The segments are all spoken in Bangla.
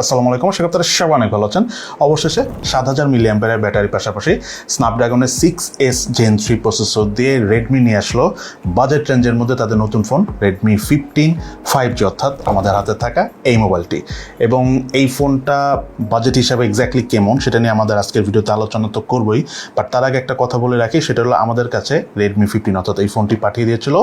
আসসালামু আলাইকুম, আশা করি আপনারা সবাই অনেক ভালো আছেন। অবশেষে 7000 মিলিঅ্যাম্পিয়ারের ব্যাটারির পাশাপাশি স্ন্যাপড্রাগনের 6S Gen 3 প্রসেসর দিয়ে রেডমি নিয়ে আসলো বাজেট রেঞ্জের মধ্যে তাদের নতুন ফোন রেডমি 15 5G, অর্থাৎ আমাদের হাতে থাকা এই মোবাইলটি। এবং এই ফোনটা বাজেট হিসাবে এক্স্যাক্টলি কেমন সেটা নিয়ে আমাদের আজকের ভিডিওতে আলোচনা তো করবই, বাট তার আগে একটা কথা বলে রাখি, সেটা হলো আমাদের কাছে রেডমি 15 অর্থাৎ এই ফোনটি পাঠিয়ে দিয়েছিল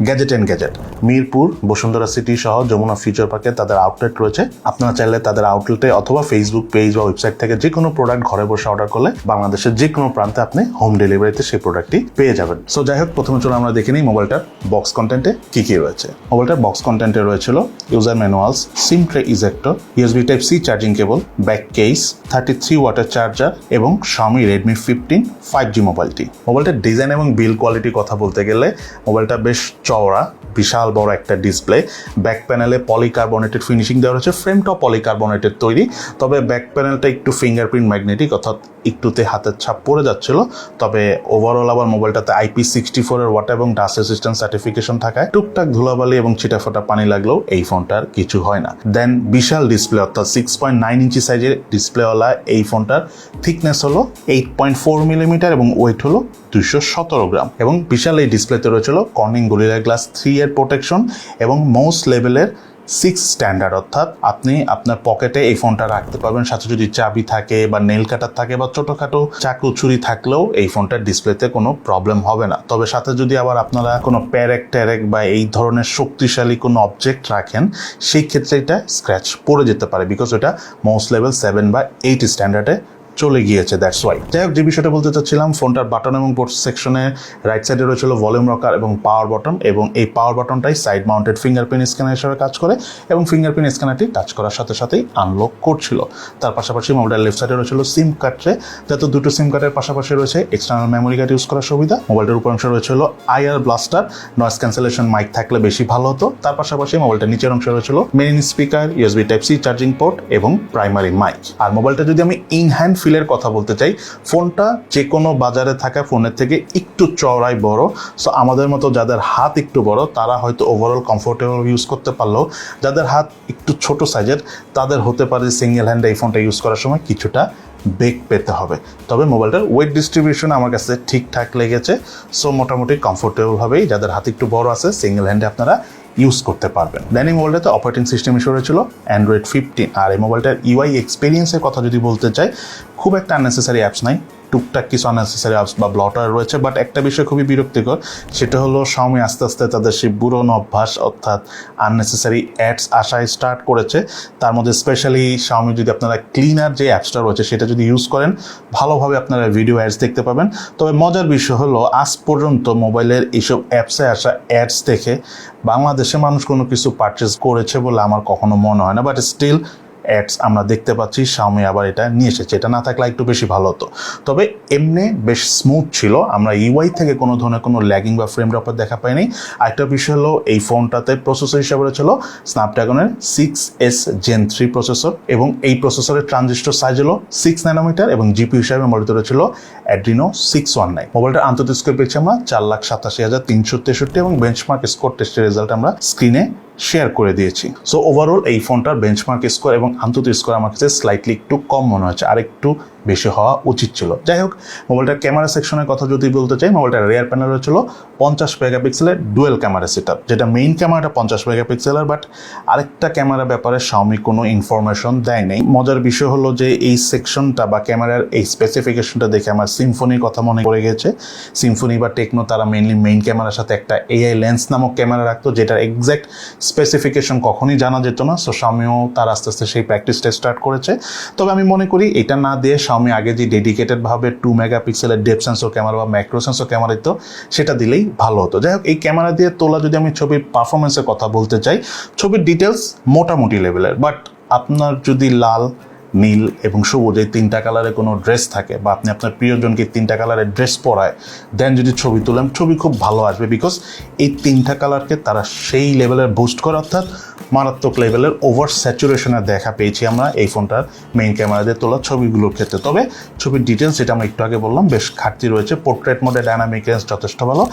gadget and gadget, Mirpur Bashundhara city সহ যমুনা ফিউচার পার্কে তাদের আউটলেট রয়েছে। আপনারা চাইলে তাদের আউটলেটে অথবা ফেসবুক পেজ বা ওয়েবসাইট থেকে যে কোনো প্রোডাক্ট ঘরে বসে অর্ডার করলে বাংলাদেশের যে কোনো প্রান্তে আপনি হোম ডেলিভারিতে সেই প্রোডাক্টটি পেয়ে যাবেন। সো যাই হোক, প্রথমে চলো আমরা দেখে নিই মোবাইলটার বক্স কন্টেন্টে কি কি রয়েছে। মোবাইলটার বক্স কন্টেন্টে রয়েছিল user manuals, SIM tray ejector, USB type C charging cable, back case, 33 ওয়াটের চার্জার এবং Xiaomi Redmi 15 5G মোবাইলটি। মোবাইলটার ডিজাইন এবং বিল্ড কোয়ালিটির কথা বলতে গেলে মোবাইলটা বেশ চওড়া, বিশাল বড় একটা ডিসপ্লে। ব্যাক প্যানেলে পলিকার্বনেটেড ফিনিশিং দেওয়া রয়েছে, ফ্রেমটাও পলিকার্বনেটেড তৈরি, তবে ব্যাক প্যানেলটা একটু ফিঙ্গারপ্রিন্ট ম্যাগনেটিক, অর্থাৎ একটুতে হাতের ছাপ পড়ে যাচ্ছিল। তবে ওভারঅল আবার মোবাইলটাতে IP64 এর ওয়াটার এবং ডাস্ট রেসিস্ট্যান্স সার্টিফিকেশন থাকায় টুকটাক ধুলাবালি এবং ছিটাফোটা পানি লাগলেও এই ফোনটার কিছু হয় না। দেন বিশাল ডিসপ্লে, অর্থাৎ 6.9 ইঞ্চি সাইজের ডিসপ্লেওয়ালা এই ফোনটার থিকনেস হলো 8.4 মিলিমিটার এবং ওয়েট হলো 217 গ্রাম। এবং বিশাল এই ডিসপ্লেতে রয়েছিল কর্নিং গরিলা গ্লাস 3 এর প্রোটেকশন এবং মোস্ট লেভেলের 6 স্ট্যান্ডার্ড, অর্থাৎ আপনি আপনার পকেটে এই ফোনটা রাখতে পারবেন। সাথে যদি চাবি থাকে বা নেল কাটার থাকে বা ছোটখাটো চাকু ছুরি থাকলেও এই ফোনটার ডিসপ্লেতে কোনো প্রবলেম হবে না। তবে সাথে যদি আবার আপনারা কোনো প্যারেক ট্যারেক বা এই ধরনের শক্তিশালী কোনো অবজেক্ট রাখেন, সেই ক্ষেত্রে এটা স্ক্র্যাচ পড়ে যেতে পারে, বিকজ এটা মোস্ট লেভেল 7 বা 8 স্ট্যান্ডার্ডে চলে গিয়েছে, দ্যাটস ওয়াই। যাই হোক, যে বিষয়টা বলতে চাচ্ছিলাম, ফোনটার বাটন এবং পোর্ট সেকশনে রাইট সাইডে রয়েছিল ভলিউম রকার এবং পাওয়ার বাটন, এবং এই পাওয়ার বাটনটাই সাইড মাউন্টেড ফিঙ্গারপ্রিন্ট স্ক্যানার হিসেবে কাজ করে এবং ফিঙ্গারপ্রিন্ট স্ক্যানারটি টাচ করার সাথে সাথেই আনলক করছিল। তার পাশাপাশি মোবাইলটার লেফট সাইডে রয়েছিল সিম কার্ড ট্রে, যাতে দুটো সিম কার্ডের পাশাপাশি রয়েছে এক্সটার্নাল মেমোরি কার্ড ইউজ করার সুবিধা। মোবাইলটার উপর অংশে রয়েছিল IR blaster, noise cancellation mike থাকলে বেশি ভালো হতো। তার পাশাপাশি মোবাইলটার নিচের অংশে রয়েছিল main speaker, USB type C charging port এবং প্রাইমারি মাইক। আর মোবাইলটা যদি আমি ইন হ্যান্ড ফিলের কথা বলতে চাই, ফোনটা যে কোনো বাজারে থাকা ফোনের থেকে একটু চওড়াই বড়। সো আমাদের মতো যাদের হাত একটু বড় তারা হয়তো ওভারঅল কমফোর্টেবল ইউজ করতে পারলেও যাদের হাত একটু ছোট সাইজের তাদের হতে পারে সিঙ্গেল হ্যান্ডে এই ফোনটা ইউজ করার সময় কিছুটা বেগ পেতে হবে। তবে মোবাইলটার ওয়েট ডিস্ট্রিবিউশন আমার কাছে ঠিকঠাক লেগেছে। সো মোটামুটি কমফোর্টেবলভাবেই যাদের হাত একটু বড় আছে সিঙ্গেল হ্যান্ডে আপনারা ইউজ করতে পারবেন। দেন এই মোবাইলটাতে অপারেটিং সিস্টেম হিসেবে রয়েছিল Android 15। আর এই মোবাইলটার UI এক্সপিরিয়েন্সের কথা যদি বলতে চাই, খুব একটা আননেসেসারি অ্যাপস নাই, টুকটাক কিছু আননেসেসারি অ্যাপস বা ব্লটার রয়েছে, বাট একটা বিষয় খুবই বিরক্তিকর, সেটা হলো Xiaomi আস্তে আস্তে তাদের সেই পুরনো অভ্যাস অর্থাৎ আননেসেসারি অ্যাডস আসায় স্টার্ট করেছে। তার মধ্যে স্পেশালি Xiaomi যদি আপনারা ক্লিনার যে অ্যাপসটা রয়েছে সেটা যদি ইউজ করেন, ভালোভাবে আপনারা ভিডিও অ্যাডস দেখতে পাবেন। তবে মজার বিষয় হলো আজ পর্যন্ত মোবাইলের এইসব অ্যাপসে আসা অ্যাডস দেখে বাংলাদেশে মানুষ কোনো কিছু পারচেস করেছে বলে আমার কখনো মনে হয় না, বাট স্টিল অ্যাডস আমরা দেখতে পাচ্ছি। Xiaomi আবার এটা নিয়ে এসেছে, এটা না থাকলে একটু বেশি ভালো হতো। তবে এমনি বেশ স্মুথ ছিল, আমরা UI থেকে কোনো ধরনের কোনো ল্যাগিং বা ফ্রেম ড্রপের দেখা পাইনি। আরেকটা বিষয় হলো এই ফোনটাতে প্রসেসর হিসাবে ছিল স্ন্যাপড্রাগনের 6S Gen 3 প্রসেসর, এবং এই প্রসেসরের ট্রানজিস্টর সাইজ হলো 6 ন্যানোমিটার এবং GPU হিসাবে মডেল ছিল Adreno 619। মোবাইলটার আন্তর্জাতিক স্কোর পেয়েছি আমরা 4,87,363 এবং বেঞ্চমার্ক স্কোর টেস্টের রেজাল্ট আমরা স্ক্রিনে শেয়ার করে দিয়েছি। সো ওভারঅল এই ফোনটার বেঞ্চমার্ক স্কোর এবং আন্তর্জাতিক স্কোর আমার কাছে স্লাইটলি একটু কম মনে হচ্ছে, আর একটু বেশি হওয়া উচিত ছিল। যাই হোক, মোবাইলটার ক্যামেরা সেকশনের কথা যদি বলতে চাই, মোবাইলটার রিয়ার প্যানেল রয়েছিল 50 মেগাপিক্সেলের ডুয়েল ক্যামেরা সেটআপ, যেটা মেইন ক্যামেরাটা 50 মেগাপিক্সেলের, বাট আরেকটা ক্যামেরা ব্যাপারে Xiaomi কোনো ইনফরমেশন দেয় নেই। মজার বিষয় হলো যে এই সেকশনটা বা ক্যামেরার এই স্পেসিফিকেশনটা দেখে আমার সিম্ফনির কথা মনে পড়ে গেছে। সিম্ফনি বা টেকনো তারা মেইনলি মেইন ক্যামেরার সাথে একটা AI লেন্স নামক ক্যামেরা রাখতো, যেটার এক্স্যাক্ট স্পেসিফিকেশন কখনই জানা যেত না। সো Xiaomiও তার আস্তে আস্তে সেই প্র্যাকটিসটা স্টার্ট করেছে। তবে আমি মনে করি এটা না দিয়ে Xiaomi আগে যে ডেডিকেটেডভাবে 2 মেগাপিক্সেলের ডেপথ সেন্সর ক্যামেরা বা ম্যাক্রো সেন্সর ক্যামেরা দিত সেটা দিলেই ভালো হতো। যাই হোক, এই ক্যামেরা দিয়ে তোলা যদি আমি ছবির পারফরমেন্সের কথা বলতে চাই, ছবির ডিটেলস মোটামুটি লেভেলের, বাট আপনার যদি লাল, নীল এবং সবুজ এই 3টা কালারের কোনো ড্রেস থাকে বা আপনি আপনার প্রিয়জনকে 3টা কালারের ড্রেস পরায় দেন যদি ছবি তোলেন, ছবি খুব ভালো আসবে, বিকজ এই 3টা কালারকে তারা সেই লেভেলের বুস্ট করে, অর্থাৎ মারাত্মক লেভেলের ওভার স্যাচুরেশনের দেখা পেয়েছি আমরা এই ফোনটার মেইন ক্যামেরা দিয়ে তোলা ছবিগুলোর ক্ষেত্রে। তবে ছবির ডিটেলস যেটা আমরা একটু আগে বললাম বেশ ঘাটতি রয়েছে। পোর্ট্রেট মোডে ডায়নামিক রেঞ্জ যথেষ্ট ভালো,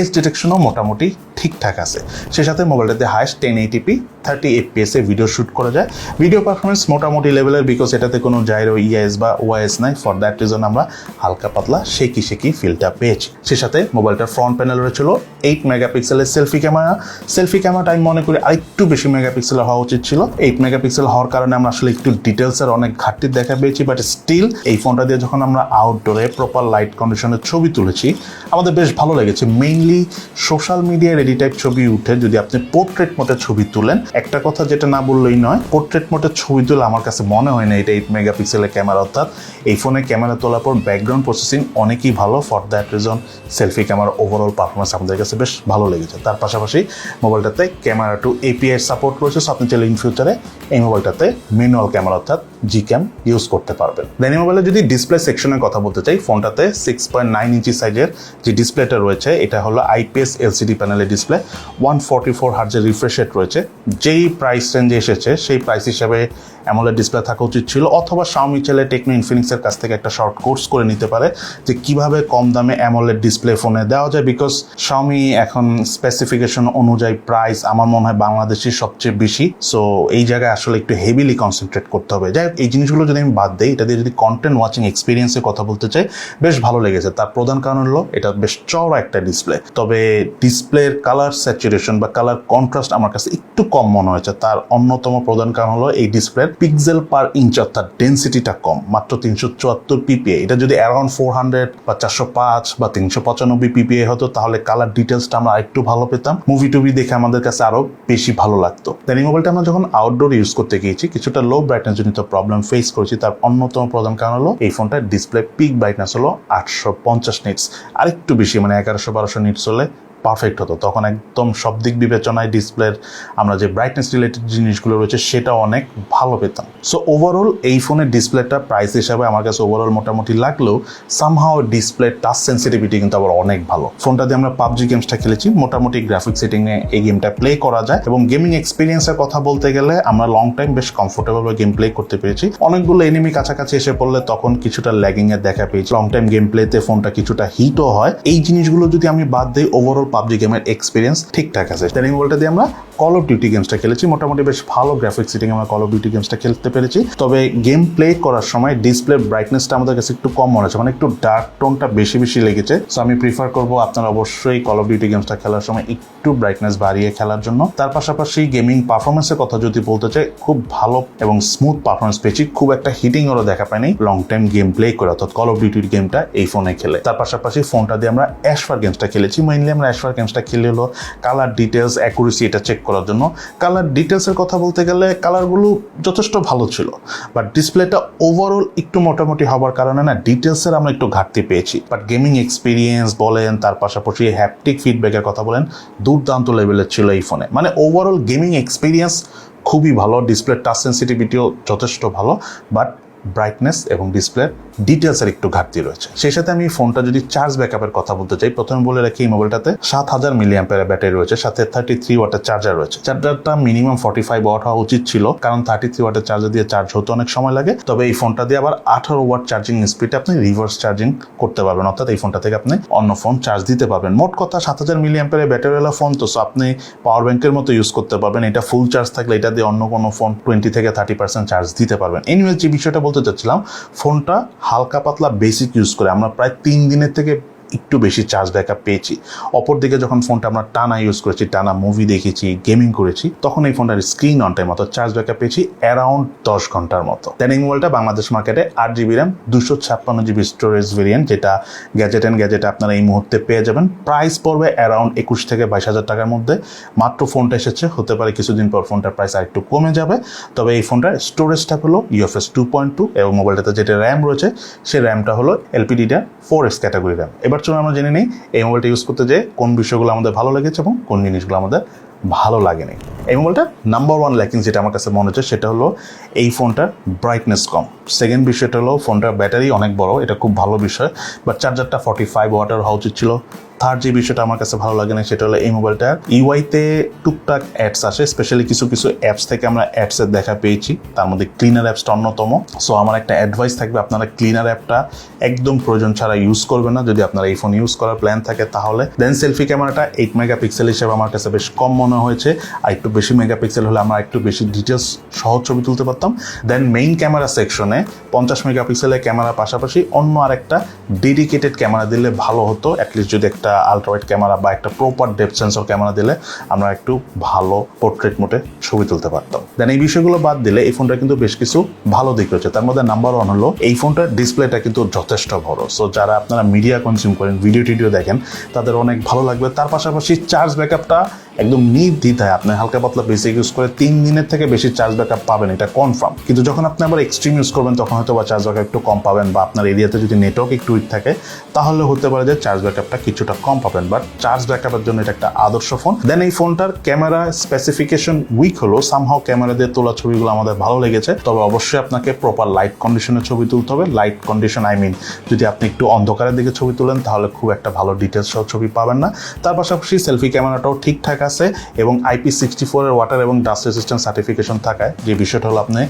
এজ ডিটেকশনও মোটামুটি ঠিকঠাক আছে। সে সাথে মোবাইলটাতে হাইস্ট 1080p 30 FPS এ ভিডিও শুট করা যায়। ভিডিও পারফরমেন্স মোটামুটি লেভেলের, বিকজ এটাতে কোনো জাইরো ইএস বা ওআইএস নাই। ফর দ্যাট রিজন আমরা হালকা পাতলা শেকি ফিলটা পেয়েছি। সে সাথে মোবাইলটার ফ্রন্ট প্যানেল রয়েছিল 8 মেগাপিক্সেলের সেলফি ক্যামেরাটা আমি মনে করি আরেকটু বেশি মেগাপিক্সেলের হওয়া উচিত ছিল। 8 মেগাপিক্সেল হওয়ার কারণে আমরা আসলে একটু ডিটেলসের অনেক ঘাটতি দেখা পেয়েছি, বাট স্টিল এই ফোনটা দিয়ে যখন আমরা আউটডোরে প্রপার লাইট কন্ডিশনের ছবি তুলেছি আমাদের বেশ ভালো লেগেছে। মেইনলি সোশ্যাল মিডিয়ায় রেডি টাইপ ছবি উঠে যদি আপনি পোর্ট্রেট মোডে ছবি তুলেন, একটা কথা যেটা না বললেই নয়, পোর্ট্রেট মোডে ছবি তুলে আমার কাছে মনে হয় না এটা 8 মেগাপিক্সেলের ক্যামেরা। অর্থাৎ এই ফোনে ক্যামেরা তোলার পর ব্যাকগ্রাউন্ড প্রসেসিং অনেকই ভালো। ফর দ্যাট রিজন সেলফি ক্যামেরার ওভারঅল পারফরমেন্স আমাদের কাছে বেশ ভালো লেগেছে। তার পাশাপাশি মোবাইলটাতে ক্যামেরা টু এপিআই সাপোর্ট রয়েছে, সো আপনি চাইলে ইন ফিউচারে এই মোবাইলটাতে ম্যানুয়াল ক্যামেরা অর্থাৎ জিক্যাম ইউজ করতে পারবেন। দেন এই মোবাইলে যদি ডিসপ্লে সেকশনের কথা বলতে চাই, ফোনটাতে 6.9 ইঞ্চি সাইজের যে ডিসপ্লেটা রয়েছে এটা হলো আইপিএস এলসিডি প্যানেলের ডিসপ্লে। 144 হার্জের রিফ্রেশ রেট রয়েছে। যেই প্রাইস রেঞ্জে এসেছে সেই প্রাইস হিসাবে অ্যামোলেড ডিসপ্লে থাকা উচিত ছিল, অথবা শাওমি চাইলে টেকনো ইনফিনিক্সের কাছ থেকে একটা শর্ট কোর্স করে নিতে পারে যে কিভাবে কম দামে অ্যামোলেড ডিসপ্লে ফোনে দেওয়া যায়, বিকজ শাওমি এখন স্পেসিফিকেশন অনুযায়ী প্রাইস আমার মনে হয় বাংলাদেশের সবচেয়ে বেশি। সো এই জায়গায় আসলে একটু হেভিলি কনসেন্ট্রেট করতে হবে। যাই হোক, এই জিনিসগুলো যদি আমি বাদ দিই, এটা দিয়ে যদি কন্টেন্ট ওয়াচিং এক্সপিরিয়েন্সের কথা বলতে চাই, বেশ ভালো লেগেছে। তার প্রধান কারণ হলো এটা বেশ চওড়া একটা ডিসপ্লে, তবে ডিসপ্লের কালার স্যাচুরেশন বা কালার কন্ট্রাস্ট আমার কাছে একটু কম মনে হয়েছে। তার অন্যতম প্রধান কারণ হলো এই ডিসপ্লের পিক্সেল পার ইঞ্চ অর্থাৎ ডেন্সিটিটা কম, মাত্র 374 পিপিআই। এটা যদি অ্যারাউন্ড 400 বা 405 বা 395 পিপিআই হতো তাহলে কালার ডিটেলসটা আমরা একটু ভালো পেতাম, মুভি টুভি দেখে আমাদের কাছে আরো বেশি ভালো লাগতো। দেন এই মোবাইলটা আমরা যখন আউটডোর ইউজ করতে গিয়েছি কিছুটা লো ব্রাইটনেস জনিত প্রবলেম ফেস করেছি। তার অন্যতম প্রধান কারণ হলো এই ফোনটার ডিসপ্লে পিক ব্রাইটনেস হলো 850 নিটস, আরেকটু বেশি মানে 1100-1200 নিটস হলে পারফেক্ট হতো। তখন একদম সব দিক বিবেচনায় ডিসপ্লের আমরা যে ব্রাইটনেস রিলেটেড জিনিসগুলো রয়েছে সেটা অনেক ভালো পেতাম। সো ওভারঅল এই ফোনের ডিসপ্লেটা প্রাইস হিসাবে আমার কাছে ওভারঅল মোটামুটি লাগলেও সামহাও ডিসপ্লে টাচ সেন্সিটিভিটি কিন্তু আবার অনেক ভালো। ফোনটা দিয়ে আমরা পাবজি গেমসটা খেলেছি, মোটামুটি গ্রাফিক সেটিংয়ে এই গেমটা প্লে করা যায়, এবং গেমিং এক্সপিরিয়েন্সের কথা বলতে গেলে আমরা লং টাইম বেশ কমফোর্টেবল গেম প্লে করতে পেরেছি। অনেকগুলো এনিমি কাছাকাছি এসে পড়লে তখন কিছুটা ল্যাগিং এর দেখা পেয়েছি, লং টাইম গেম প্লেতে ফোনটা কিছুটা হিটও হয়। এই জিনিসগুলো যদি আমি বাদ দিই ওভারঅল পাবজি গেমের এক্সপিরিয়েন্স ঠিকঠাক আছে। তাই এই মোবাইলটা দিয়ে আমরা কল অফ ডিউটি গেমসটা খেলেছি, মোটামুটি বেশ ভালো গ্রাফিক সেটিং আমরা কল অফ ডিউটি গেমসটা খেলতে পেরেছি। তবে গেম প্লে করার সময় ডিসপ্লে ব্রাইটনেসটা আমাদের কাছে একটু কম মনে হচ্ছে, মানে একটু ডার্ক টোনটা বেশি লেগেছে। সো আমি প্রিফার করবো আপনারা অবশ্যই কল অফ ডিউটি গেমসটা খেলার সময় একটু ব্রাইটনেস বাড়িয়ে খেলার জন্য। তার পাশাপাশি গেমিং পারফরমেন্সের কথা যদি বলতে চাই, খুব ভালো এবং স্মুথ পারফরমেন্স পেয়েছি, খুব একটা হিটিং ওরও দেখা পায়নি লং টাইম গেম প্লে করে অর্থাৎ কল অফ ডিউটির গেমটা এই ফোনে খেলে। তার পাশাপাশি ফোনটা দিয়ে আমরা অ্যাশফার গেমসটা খেলেছি। মেইনলি আমরা অ্যাশফার গেমসটা খেলে হলো কালার ডিটেলস অ্যাকুরেসি এটা চেক করার জন্য। কালার ডিটেলসের কথা বলতে গেলে কালারগুলো যথেষ্ট ভালো ছিল, বাট ডিসপ্লেটা ওভারঅল একটু মোটামুটি হওয়ার কারণে না ডিটেলসের আমরা একটু ঘাটতি পেয়েছি। বাট গেমিং এক্সপিরিয়েন্স বলেন, তার পাশাপাশি হ্যাপটিক ফিডব্যাকের কথা বলেন, দুর্দান্ত লেভেলের ছিল এই ফোনে। মানে ওভারঅল গেমিং এক্সপিরিয়েন্স খুবই ভালো, ডিসপ্লে টাচ সেন্সিটিভিটিও যথেষ্ট ভালো, বাট ব্রাইটনেস এবং ডিসপ্লের ডিটেলসের একটু ঘাটতি রয়েছে। সেই সাথে আমি ফোনটা যদি চার্জ ব্যাকআপের কথা বলতে চাই, প্রথমে বলে রাখি এই মোবাইলটাতে 7000 মিলিঅ্যাম্পিয়ারের ব্যাটারি রয়েছে, সাথে 33 ওয়াটের চার্জার রয়েছে। চার্জারটা মিনিমাম 45 ওয়াট হওয়া উচিত ছিল, কারণ 33 ওয়াটের চার্জার দিয়ে চার্জ হতে অনেক সময় লাগে। তবে এই ফোনটা দিয়ে আবার 18 ওয়াট চার্জিং স্পিডে আপনি রিভার্স চার্জিং করতে পারবেন, অর্থাৎ এই ফোনটা থেকে আপনি অন্য ফোন চার্জ দিতে পারবেন। মোট কথা 7000 মিলিঅ্যাম্পিয়ারের ব্যাটারিওয়ালা ফোন, তো আপনি পাওয়ার ব্যাংকের মতো ইউজ করতে পারবেন। এটা ফুল চার্জ থাকলে এটা দিয়ে অন্য কোনো ফোন 20 থেকে 30% চার্জ দিতে পারবেন। এনিওয়ে যে বিষয়টা বলতে চাচ্ছিলাম, ফোনটা হালকা পাতলা বেসিক ইউজ করে আমরা প্রায় 3 দিনের থেকে একটু বেশি চার্জ ব্যাকআপ পেয়েছি। অপরদিকে যখন ফোনটা আমরা টানা ইউজ করেছি, টানা মুভি দেখেছি, গেমিং করেছি, তখন এই ফোনটার স্ক্রিন অন টাইম অর্থাৎ চার্জ ব্যাকআপ পেয়েছি অ্যারাউন্ড 10 ঘন্টার মতো। দেন এই মোবাইলটা বাংলাদেশ মার্কেটে 8GB RAM 256GB storage variant, যেটা গ্যাজেটে আপনারা এই মুহূর্তে পেয়ে যাবেন। প্রাইস পড়বে অ্যারাউন্ড 21 থেকে 22,000 টাকার মধ্যে। মাত্র ফোনটা এসেছে, হতে পারে কিছুদিন পর ফোনটার প্রাইস আর একটু কমে যাবে। তবে এই ফোনটার স্টোরেজটা হলো UFS 2.2 এবং মোবাইলটাতে যেটা র্যাম রয়েছে সেই র্যামটা হলো LPDDR4X ক্যাটাগরি র্যাম। এবার চলুন আমরা জেনে নিই এই মোবাইলটা ইউজ করতে যে কোন বিষয়গুলো আমাদের ভালো লেগেছে এবং কোন জিনিসগুলো আমাদের ভালো লাগেনি। এই মোবাইলটা নাম্বার 1 ল্যাকিং যেটা আমার কাছে মনে হচ্ছে সেটা হলো এই ফোনটার ব্রাইটনেস কম। সেকেন্ড বিষয়টা হলো ফোনটার ব্যাটারি অনেক বড়, এটা খুব ভালো বিষয়, বাট চার্জারটা 45 ওয়াটের হওয়া উচিত ছিল, থার্ড যে বিষয়টা আমার কাছে ভালো লাগে না সেটা হলো এই মোবাইলটার ইউআইতে টুকটাক অ্যাডস আসে, স্পেশালি কিছু কিছু অ্যাপস থেকে আমরা অ্যাডসের দেখা পেয়েছি, তার মধ্যে ক্লিনার অ্যাপসটা অন্যতম। সো আমার একটা অ্যাডভাইস থাকবে, আপনারা ক্লিনার অ্যাপটা একদম প্রয়োজন ছাড়া ইউজ করবেন না যদি আপনার এই ফোন ইউজ করার প্ল্যান থাকে তাহলে। দেন সেলফি ক্যামেরাটা 8 মেগাপিক্সেল হিসেবে আমার কাছে বেশ কম মনে হয়েছে, আর একটু বেশি মেগাপিক্সেল হলে আমরা একটু বেশি ডিটেলস সহজ ছবি তুলতে পারতাম। দেন মেইন ক্যামেরা সেকশনে 50 মেগাপিক্সেলের ক্যামেরার পাশাপাশি অন্য আরেকটা ডেডিকেটেড ক্যামেরা দিলে ভালো হতো। অ্যাটলিস্ট যদি একটা আলট্রাওয়াইড ক্যামেরা বা একটা প্রপার ডেপথ সেন্সর ক্যামেরা দিলে আমরা একটু ভালো পোর্ট্রেট মোডে ছবি তুলতে পারতাম। দেন এই বিষয়গুলো বাদ দিলে এই ফোনটা কিন্তু বেশ কিছু ভালো দিক রয়েছে। তার মধ্যে নাম্বার 1 হলো এই ফোনটার ডিসপ্লেটা কিন্তু যথেষ্ট বড়। সো যারা আপনারা মিডিয়া কনজিউম করেন, ভিডিও টিডিও দেখেন, তাদের অনেক ভালো লাগবে। তার পাশাপাশি চার্জ ব্যাকআপটা একদম নির্দ্বিধায় আপনি হালকা পাতলা বেসিক ইউজ করে 3 দিনের থেকে বেশি চার্জ ব্যাকআপ পাবেন, এটা কনফার্ম। কিন্তু যখন আপনি আবার এক্সট্রিম ইউজ করবেন তখন হয়তো বা চার্জ ব্যাকআপ একটু কম পাবেন, বা আপনার এরিয়াতে যদি নেটওয়ার্ক একটু উইক থাকে তাহলে হতে পারে যে চার্জ ব্যাকআপটা কিছুটা কম পাবেন, বাট চার্জ ব্যাকআপের জন্য এটা একটা আদর্শ ফোন। দেন এই ফোনটার ক্যামেরা স্পেসিফিকেশন উইক হলো, সামহাও ক্যামেরা দিয়ে তোলা ছবিগুলো আমাদের ভালো লেগেছে, তবে অবশ্যই আপনাকে প্রপার লাইট কন্ডিশনে ছবি তুলতে হবে। লাইট কন্ডিশন যদি আপনি একটু অন্ধকারের দিকে ছবি তুলেন তাহলে খুব একটা ভালো ডিটেলস সহ ছবি পাবেন না। তার পাশাপাশি সেলফি ক্যামেরাটাও ঠিকঠাক আছে এবং IP64 এর ওয়াটার এবং ডাস্ট রেসিস্ট্যান্ট সার্টিফিকেশন থাকায় যে বিষয়টা হলো আপনি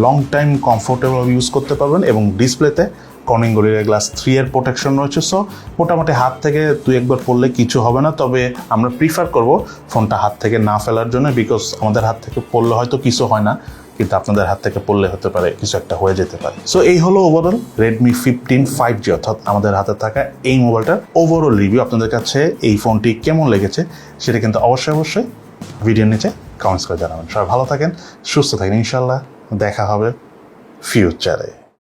লং টাইম কমফোর্টেবল ইউজ করতে পারবেন। এবং ডিসপ্লেতে কর্নিং গরিলা গ্লাস 3 এর প্রোটেকশন রয়েছে। সো মোটামুটি হাত থেকে 2-1 পড়লে কিছু হবে না, তবে আমরা প্রিফার করব ফোনটা হাত থেকে না ফেলার জন্য, বিকজ আমাদের হাত থেকে পড়লে হয়তো কিছু হয় না, কিন্তু আপনাদের হাত থেকে পড়লে হতে পারে কিছু একটা হয়ে যেতে পারে। সো এই হলো ওভারঅল Redmi 15 5G অর্থাৎ আমাদের হাতে থাকা এই মোবাইলটার ওভারঅল রিভিউ। আপনাদের কাছে এই ফোনটি কেমন লেগেছে সেটা কিন্তু অবশ্যই ভিডিওর নিচে কমেন্টস করে জানাবেন। সবাই ভালো থাকেন, সুস্থ থাকেন, ইনশাল্লাহ দেখা হবে ফিউচারে।